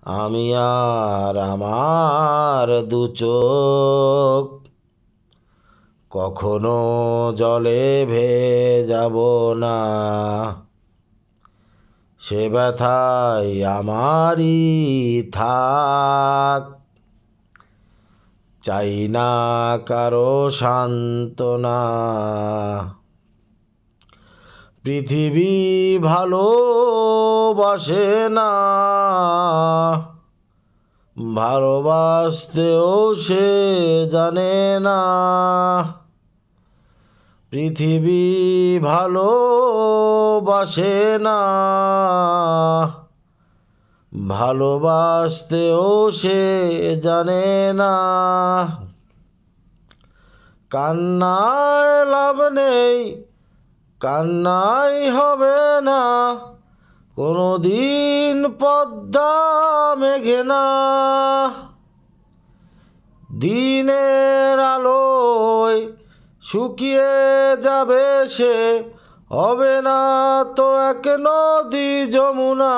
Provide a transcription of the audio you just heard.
আমি আর আমার দু চোখ কখনো জলে ভেজাব না। সে ব্যথায় আমারই থাক, চাই না কারো সান্ত্বনা। পৃথিবী ভালোবাসে না, ভালোবাসতেও সে জানে না। পৃথিবী ভালোবাসে না, ভালোবাসতেও সে জানে না। কান্নায় লাভ নেই, কান্নাই হবে না, কোনো দিন পদ্মা মেঘে না। দিনের আলোয় শুকিয়ে যাবে সে, হবে না তো এক নদী যমুনা।